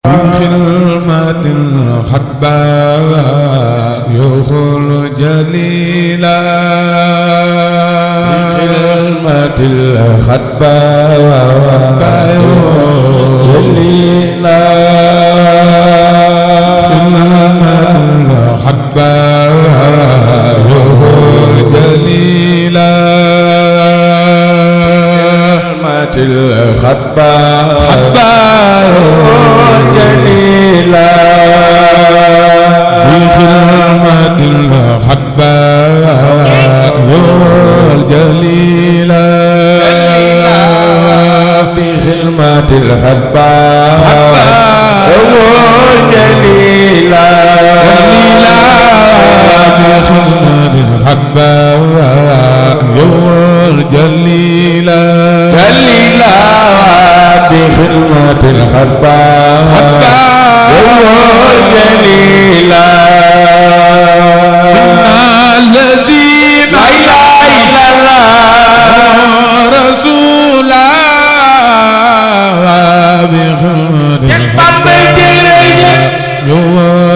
بخدمة الخطباء يخل جليلا بخدمة الخطباء جليلا الخطباء يخل جليلا الخطباء جليلا بخدمة الخطباء الجليلا بخدمة الخطباء الجليلا بخدمة الخطباء الجليلا جليلا بخدمة الخطباء الجليلا إن الذين لا إله إلا الله رسول بخدمة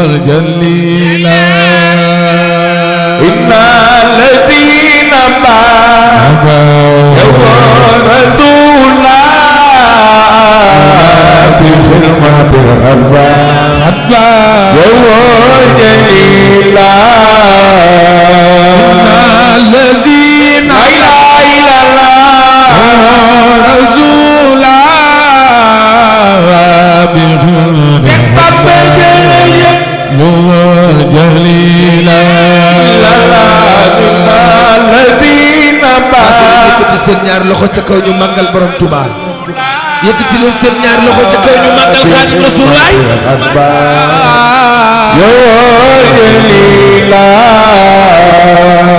الجليلا إن الذين باعوا رسول بخدمة الخطباء جليلا إن الذين لا إله إلا الله رسول بخدمة جليلا الذين باعوا seen ñaar loxo ca kaw ñu màggal borom Touba yëkkati leen seen ñaar loxo ca kaw ñu màggal Xaadimu Rasuul waay jaliila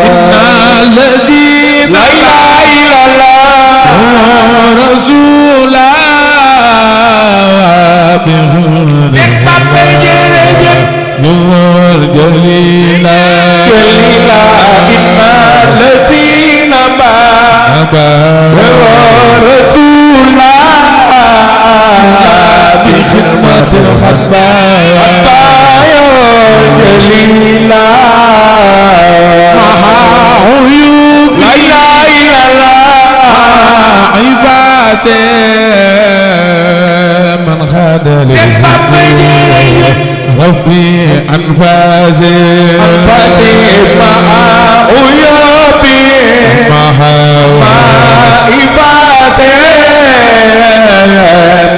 inna allazina la ilaha illallah rasuula jaliila jaliila inna allazina رسول بخدمة الخطباء جليلا مع عيوب لا إله إلا الله عباس من خاد ربي أنفاسي مع عيوبي مع عباسي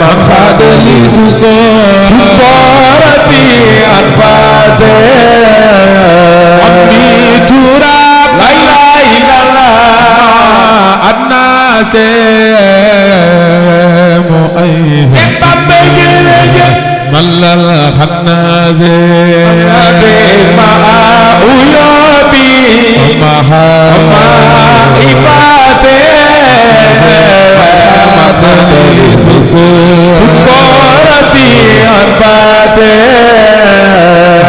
من خاد لي سكورتي أنفاسي عمي تراب لا إله إلا الله الناس مؤيد مل الخناز مع عيوبي مع عباسي سكورتي أنفاسي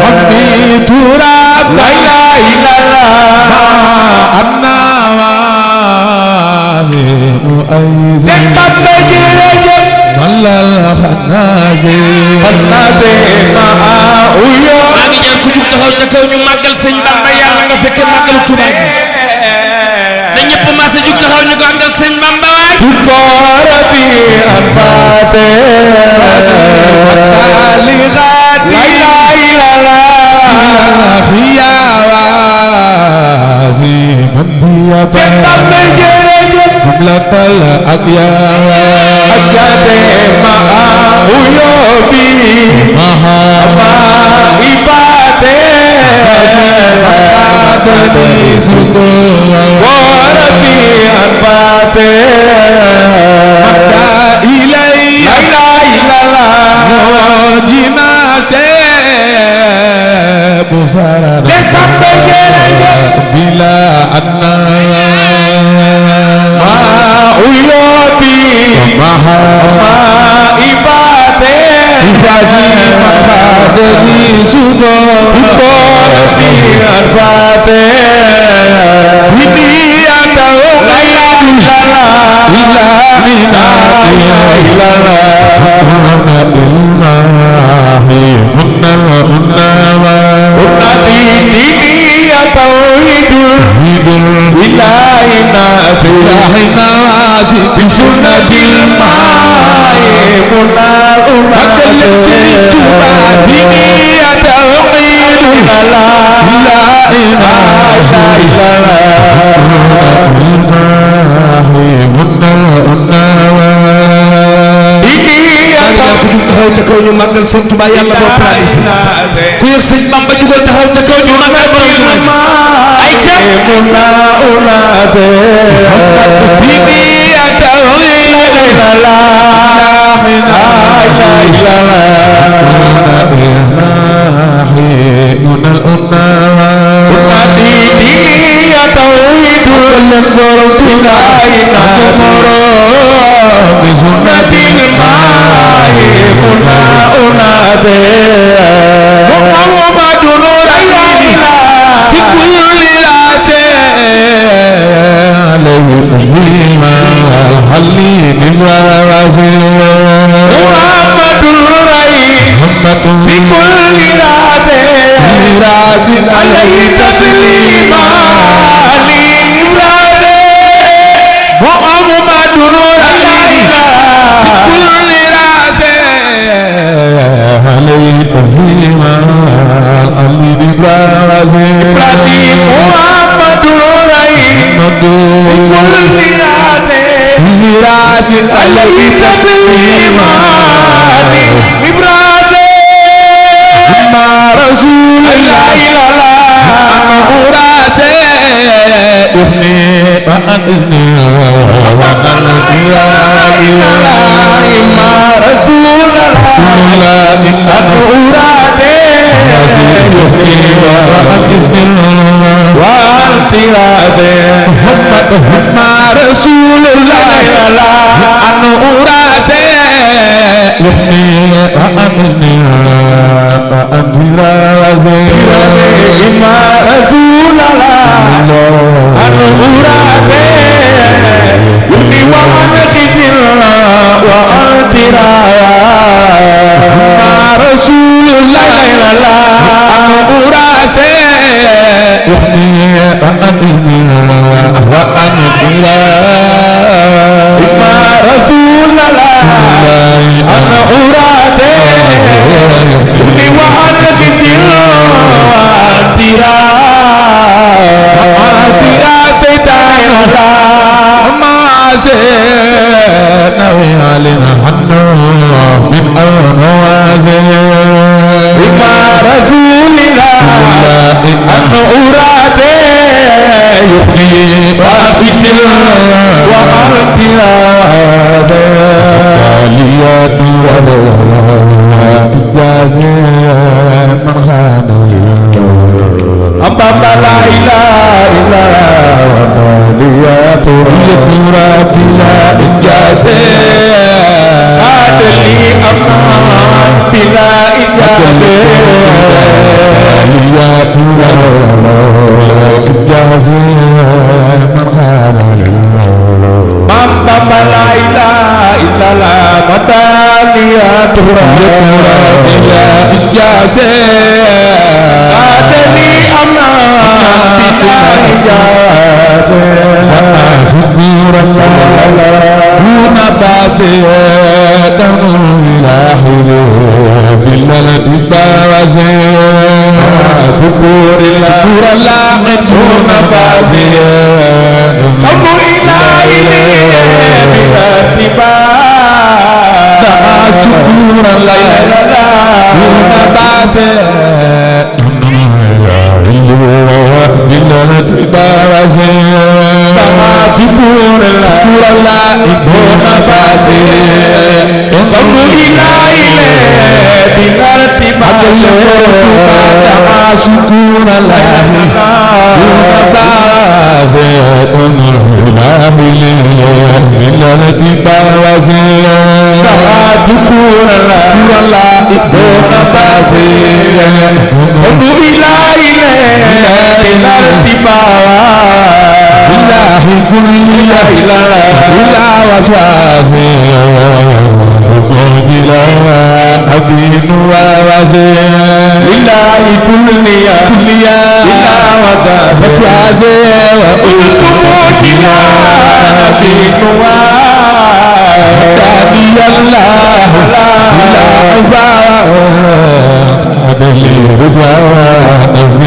عمي تراب لا إله إلا الله النواس مؤيد مل الخناز مع عيوبي maa ngi ñaan ku jug taxaw ca kaw ñu màggal sëñ Bamba yàlla nga fekke màggal Tuubaa gi na ñëpp maase jug taxaw ñu ko àggal sëñ Bamba waay سكورتي أنفاسي li غادي لا إله إلا الله يا واسي من بيا جملة الأقيام أجاتي مع عيوبي مع عباتي أخذني سكورتي أنفاسي أدى إلي لا إله إلا الله جناسي بصرا بلا أدنى مع عيوبي مع عباتي مخادني سكورتي أنفاسي هدي أدعو لا إله إلا الله ca kaw ñu màggal sëñ Tuba yàlla boo plané ku yëg sëñ Bamba jugal taxaw ca kaw ñu màggal borom Tuba ay ca Ridwan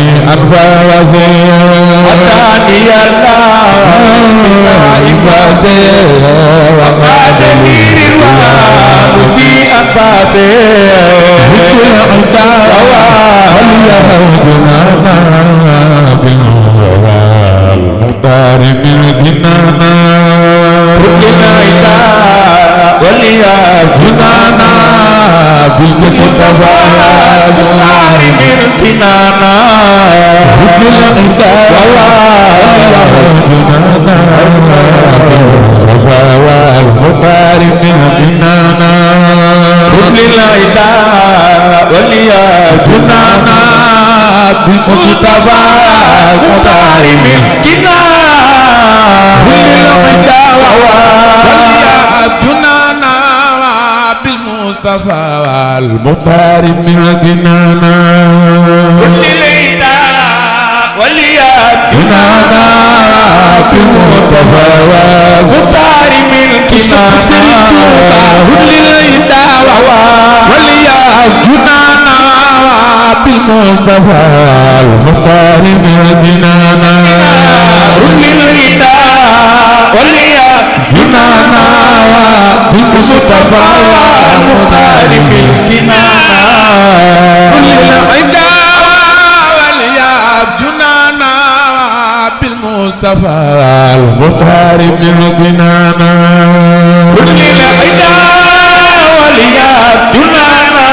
المصطفى المختار ملكنا رب العباد والمختار ملكنا رب العباد وليا جنانا بالمصطفى المختار ملكنا رب العباد وليا جنانا بالمصطفى المختار ملكنا رب العباد وليا جنانا بالمصطفى المختار ملكنا رب العباد وليا جنانا بالمصطفى المختار ملكنا رب العباد وليا جنانا بالمصطفى المختار ملكنا كل العدا وليا جنانا بالمصطفى المختار ملكنا كل العدا وليا جنانا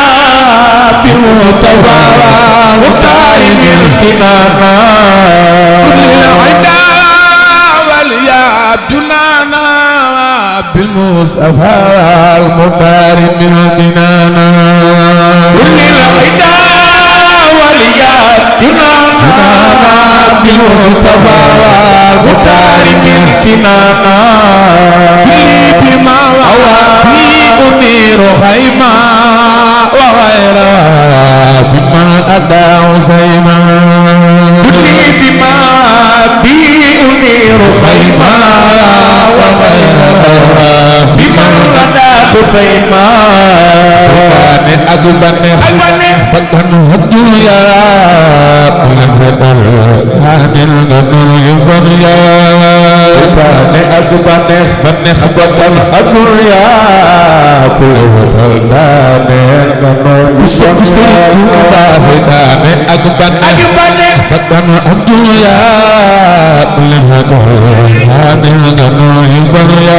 بالمصطفى المختار ملكنا كل العدا وليا جنانا بالمصطفى المختار ملكنا كل العدا وليا جنانا بالمصطفى المختار ملكنا كل بما وفي أمير خيما وغيرها بما أدى سيما كل بما في أمير خيما بمن غدا خفيما فاني أقبني فتن الدنيا من بدل هاني الغنر يبنيا فاني أقبني فتن الدنيا كل بدل هاني الغنر يبنيا فاني أقبني فتن الدنيا كل بدل هاني الغنر يبنيا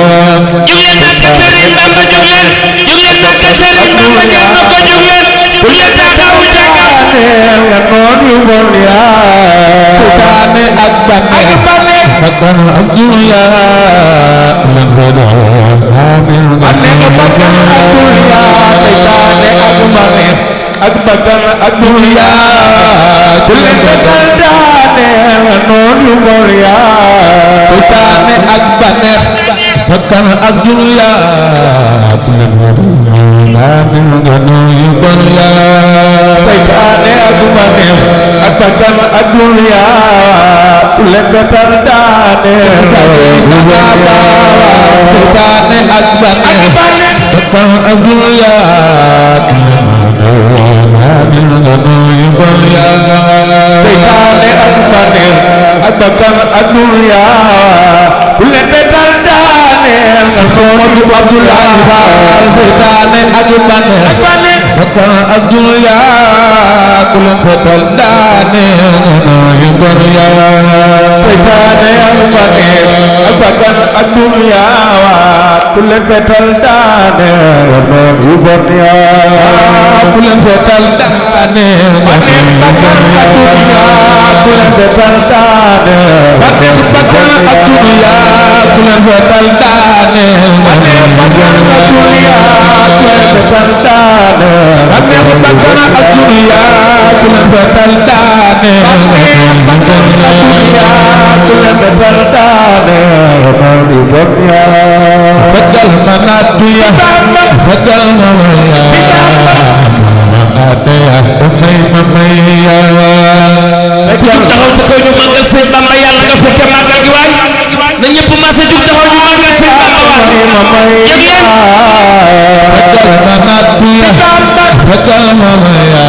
jugleen nak Serigne Bamba jugleen nak Serigne Bamba jar na ko jugleen bu leen taxaw jàkkaane nga noonu bon yaa sutaane ak bànneex bakkan ak dunya lan fa doon amin bànneex bakkan ak dunya seytaane ak bànneex ak bakkan ak dunya ku leen bakkan daane nga noonu bon yaa sutaane ak bànneex bakkan ak dunya ku leen bakkan amin nga noonu bon yaa seytaane ak bànneex ak bakkan ak dunya ku leen bakkan daane seytaane ak bànneex bakkan ak dunya ku leen amin nga noonu bon yaa seytaane ak bànneex ak bakkan ak dunya ku leen bakkan daane Sëriñ Abdoulaye Fall seytaane ak bànneex bakkan ak dunya ku leen fetal daane yu bon yaa seytaane ak bànneex ak bakkan ak dunya ku leen fetal daane yu bon yaa ku leen fetal daane bakkan ak dunya ku leen fetal daane bànneex bakkan ak dunya ku leen fetal daane bànneex bakkan ak dunya ku leen fetal daane bànneex bakkan ak dunya ku leen fetal daane bànneex bakkan ak dunya ku leen fetal daane yu bon yaa fetal ma naatuya fetal ma maya ateya may yaa jug taxaw ca kaw ñu màggal sëñ Bamba yàlla nga fekke màggal gi waay na ñëpp maase jug taxaw ñu màggal sëñ Bamba waay jëg leen fetal ma naatuya fetal ma maya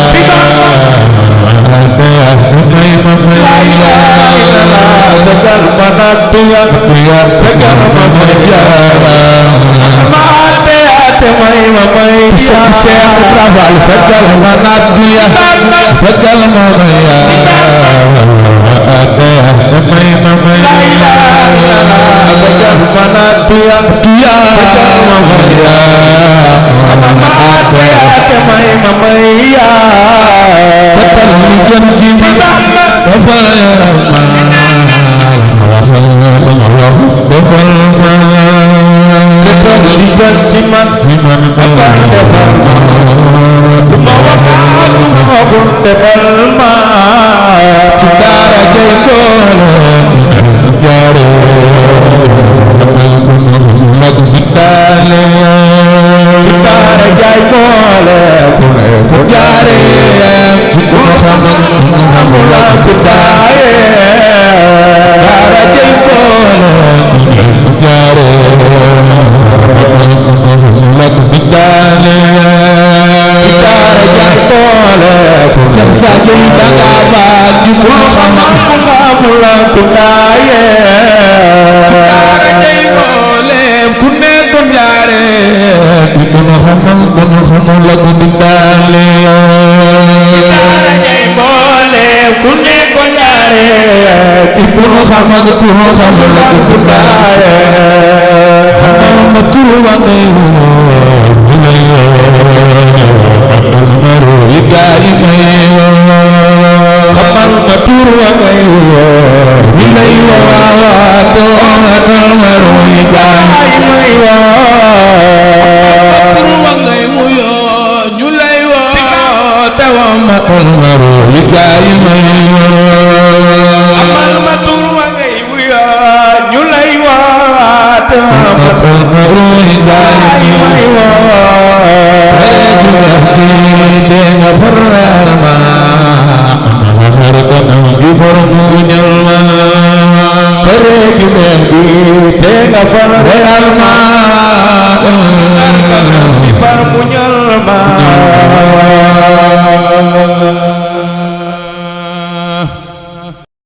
ateya may fetal ma naatuya fetal ma maya Cheikh Rafal fetal ma naatuya fetal ma maya ateya may manatuya tuya mamaya mamate ate mai mamaya setal mi janji bafaya ma bafal ma setal mi janji man bafal ma bafal ma cindara jeko jare cindara jeko jare Muhammad kudaye cindara jeko jare Muhammad kudaye cindara jeko sesa cinta kabar Muhammad kudaye cindara jeko kunne kunjare Muhammad kudaye cindara jeko kunne kunjare Muhammad kudaye Muhammad tuwange maru igai mewa kapan matur wangai ilai wa to maru igai mewa matur wangai muyo nyulai wa tawa maru igai mewa amal matur wangai muyo nyulai wa tawa maru igai mewa dengan peralma harta menuju permunyalma pergi dengan peralma